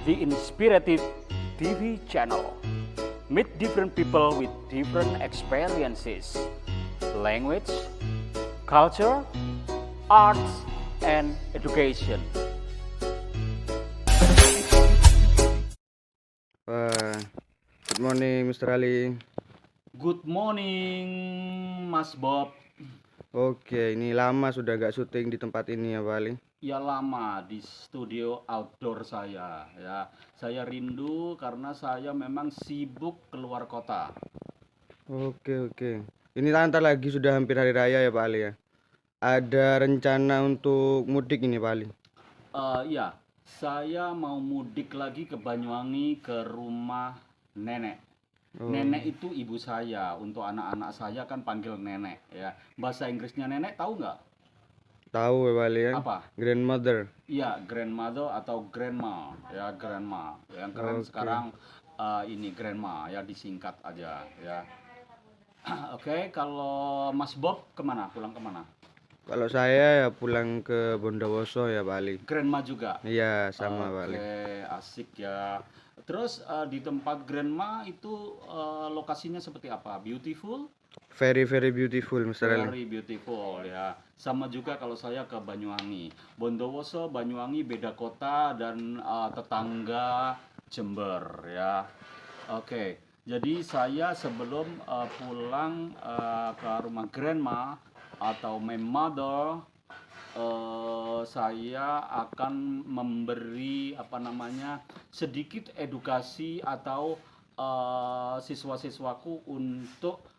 the Inspirative TV channel. Meet different people with different experiences, language, culture, arts, and education. Good morning, Mr. Ali. Good morning, Mas Bob. Oke, ini lama sudah gak syuting di tempat ini ya, Pak Ali. Ya lama di studio outdoor saya ya. Saya rindu karena saya memang sibuk keluar kota. Oke. Ini lantar lagi sudah hampir hari raya ya, Pak Ali ya. Ada rencana untuk mudik ini, Pak Ali. Ya, saya mau mudik lagi ke Banyuwangi ke rumah nenek. Nenek itu ibu saya. Untuk anak-anak saya kan panggil nenek ya. Bahasa Inggrisnya nenek tahu nggak? Tahu ya, Pak Ali ya. Apa? Grandmother. Iya, grandmother atau grandma ya, grandma. Yang keren Oke. sekarang ini grandma ya, disingkat aja ya. Oke, kalau Mas Bob kemana? Pulang kemana? Kalau saya ya pulang ke Bondowoso ya, Pak Ali. Grandma juga. Iya, sama Pak Ali. Oke, asik ya. Terus di tempat grandma itu lokasinya seperti apa? Beautiful? Very beautiful, Mr. Ali. Very beautiful ya. Sama juga kalau saya ke Banyuwangi. Bondowoso, Banyuwangi beda kota dan tetangga Jember ya. Oke, jadi saya sebelum pulang ke rumah grandma atau my mother, saya akan memberi sedikit edukasi atau siswa-siswaku untuk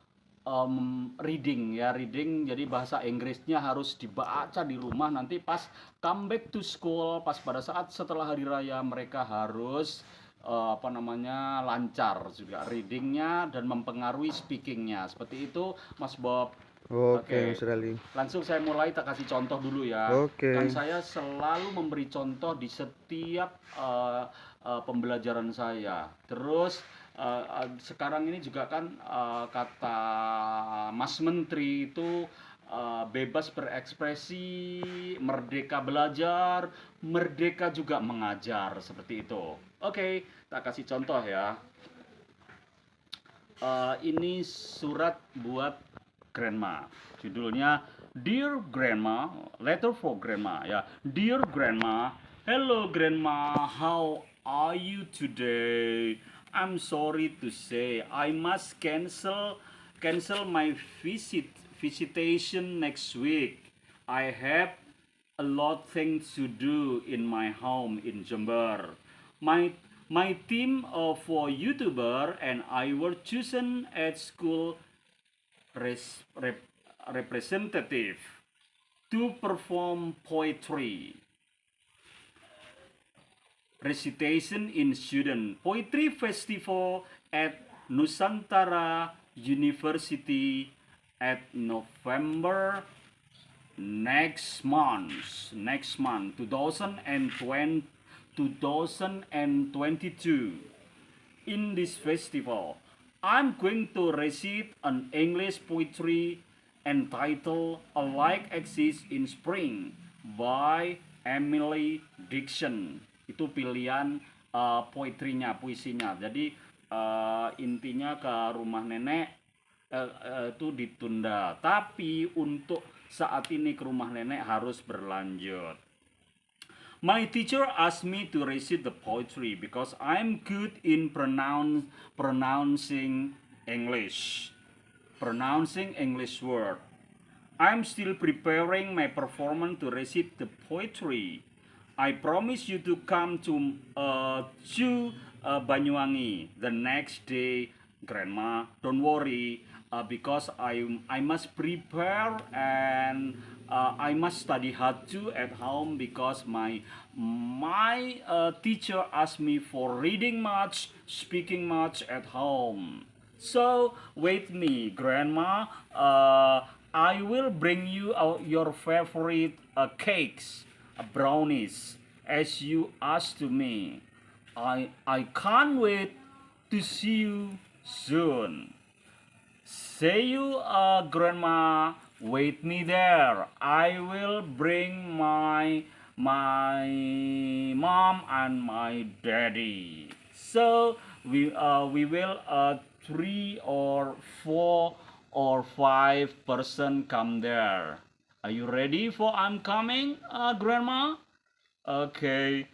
reading ya, reading. Jadi bahasa Inggrisnya harus dibaca di rumah, nanti pas come back to school, pas pada saat setelah hari raya mereka harus lancar juga readingnya dan mempengaruhi speakingnya. Seperti itu Mas Bob. Oke, Mr. Ali. Langsung saya mulai, tak kasih contoh dulu ya. Oke. Kan saya selalu memberi contoh di setiap pembelajaran saya. Terus sekarang ini juga kan kata Mas Menteri itu bebas berekspresi, merdeka belajar, merdeka juga mengajar, seperti itu. Oke, tak kasih contoh ya. Ini surat buat grandma. Judulnya Dear Grandma, letter for grandma ya. Dear Grandma, hello grandma, how are you today? I'm sorry to say I must cancel my visitation next week. I have a lot things to do in my home in Jember. My team for YouTuber and I were chosen at school representative to perform poetry recitation in student poetry festival at Nusantara University at November next month 2022. In this festival, I'm going to recite an English poetry entitled A Like Exists in Spring by Emily Dixon. Itu pilihan puisinya. Jadi intinya ke rumah nenek itu ditunda. Tapi untuk saat ini ke rumah nenek harus berlanjut. My teacher asked me to recite the poetry because I'm good in pronouncing English word. I'm still preparing my performance to recite the poetry. I promise you to come to Banyuwangi the next day, Grandma. Don't worry, because I must prepare and I must study hard too at home because my teacher asked me for reading much, speaking much at home. So wait me, Grandma. I will bring you your favorite cakes, brownies, as you asked to me. I can't wait to see you soon. See you, Grandma. Wait me there. I will bring my my mom and my daddy. So we will 3 or 4 or 5 person come there. Are you ready for I'm coming, Grandma? Okay,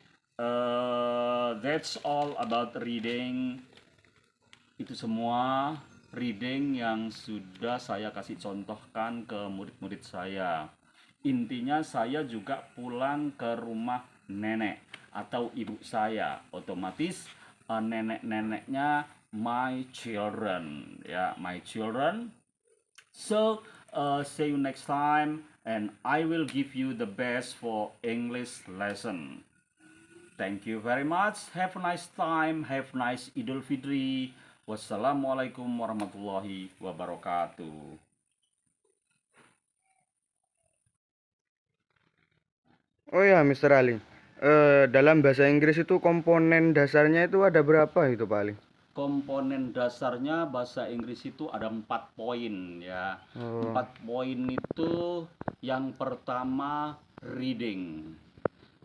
that's all about reading. Itu semua reading yang sudah saya kasih contohkan ke murid-murid saya. Intinya saya juga pulang ke rumah nenek atau ibu saya. Otomatis nenek-neneknya my children, ya, my children. So, see you next time, and I will give you the best for English lesson. Thank you very much. Have a nice time. Have nice Idul Fitri. Wassalamualaikum warahmatullahi wabarakatuh. Oh ya, Mr. Ali. Dalam bahasa Inggris itu komponen dasarnya itu ada berapa itu, Pak Ali? Komponen dasarnya bahasa Inggris itu ada 4 poin ya. Oh, 4 poin itu yang pertama reading,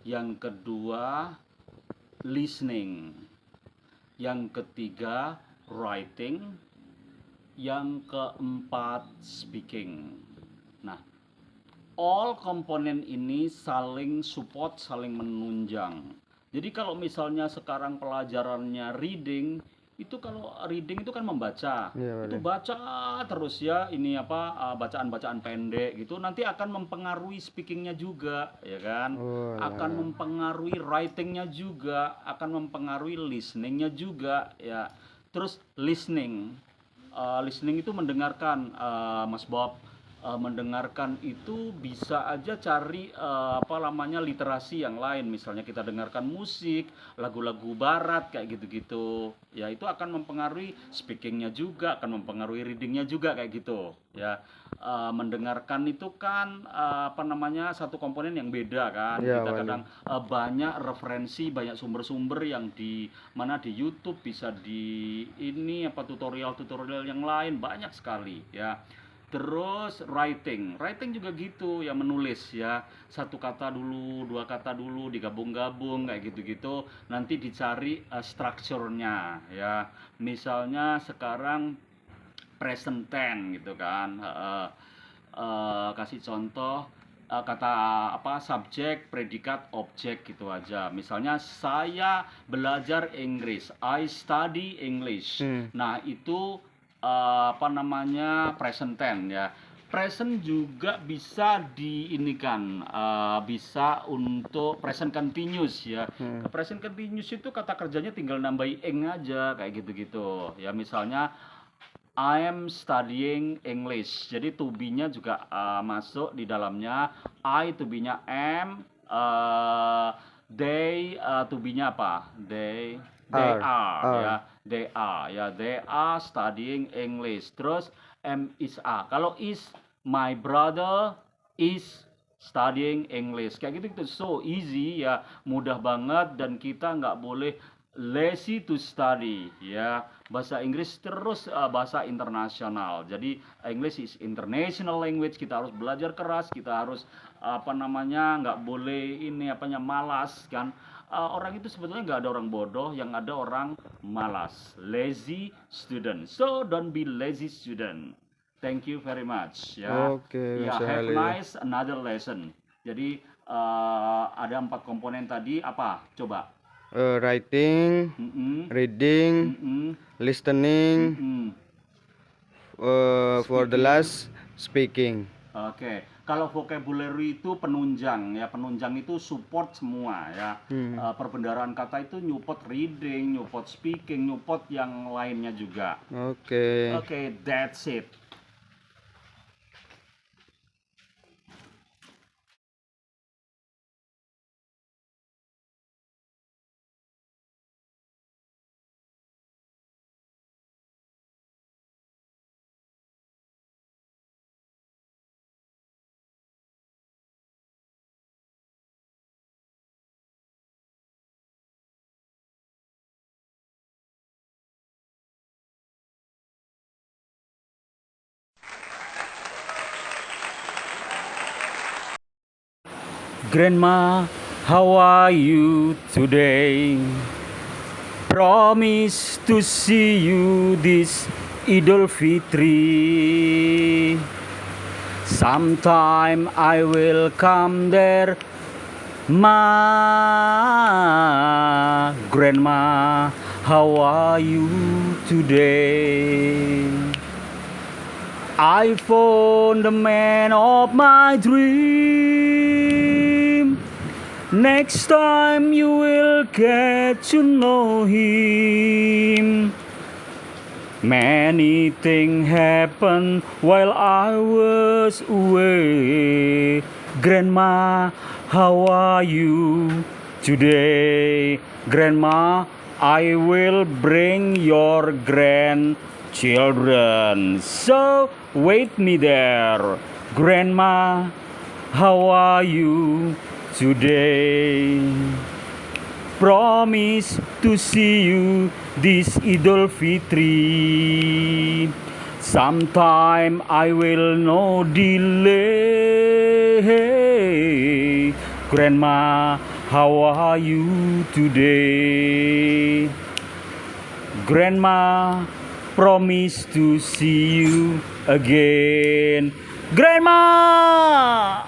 yang kedua listening, yang ketiga writing, yang keempat speaking. Nah, all komponen ini saling support, saling menunjang. Jadi kalau misalnya sekarang pelajarannya reading, itu kalau reading itu kan membaca, iya, itu Pak Ali. baca terus ya, ini apa, bacaan-bacaan pendek gitu, nanti akan mempengaruhi speakingnya juga, ya kan? Oh, Akan lah. mempengaruhi writingnya juga, akan mempengaruhi listeningnya juga, ya. Terus listening, listening itu mendengarkan, Mas Bob. Mendengarkan itu bisa aja cari apa namanya literasi yang lain, misalnya kita dengarkan musik, lagu-lagu barat kayak gitu-gitu ya, itu akan mempengaruhi speakingnya juga, akan mempengaruhi readingnya juga kayak gitu ya. Mendengarkan itu kan apa namanya satu komponen yang beda kan, Iya, kita Pak Ali. kadang banyak referensi, banyak sumber-sumber yang di mana di YouTube, bisa di ini apa tutorial-tutorial yang lain banyak sekali ya. Terus writing, writing juga gitu ya, menulis ya, satu kata dulu, dua kata dulu, digabung-gabung kayak gitu-gitu, nanti dicari strukturnya ya. Misalnya sekarang present tense gitu kan, kasih contoh kata apa, subjek, predikat, objek gitu aja. Misalnya saya belajar Inggris, I study English. Hmm. Nah, itu apa namanya present tense ya. Present juga bisa diinikan, bisa untuk present continuous ya. Present continuous itu kata kerjanya tinggal nambahin ing aja kayak gitu-gitu ya. Misalnya I am studying English. Jadi to be-nya juga masuk di dalamnya. I to be-nya am, they to be-nya apa? They R. are ya. R. They are ya. They are studying English. Terus am is a. Kalau is, my brother is studying English kayak gitu, gitu. So easy ya, mudah banget, dan kita nggak boleh lazy to study ya. Bahasa Inggris terus bahasa internasional, jadi English is international language, kita harus belajar keras, kita harus apa namanya nggak boleh ini apanya malas kan. Orang itu sebetulnya nggak ada orang bodoh, yang ada orang malas, lazy student. So don't be lazy student. Thank you very much ya. Oke, Ya, Mas have Ali. nice another lesson. Jadi ada 4 komponen tadi apa? Coba. Writing, Mm-mm, reading, mm-mm, listening, mm-mm. for the Speaking. last speaking. Oke, kalau vocabulary itu penunjang ya, penunjang itu support semua ya. Perbendaharaan kata itu nyupport reading, nyupport speaking, nyupport yang lainnya juga. Oke. Oke, that's it. Grandma how are you today? Promise to see you this Idul Fitri. Sometime I will come there, ma. Grandma, how are you today? I found the man of my dream. Next time you will get to know him. Many things happened while I was away. Grandma, how are you today? Grandma, I will bring your grandchildren. So wait me there. Grandma, how are you today? Promise to see you this Idul Fitri. Sometime I will no delay. Grandma, how are you today? Grandma, promise to see you again. Grandma!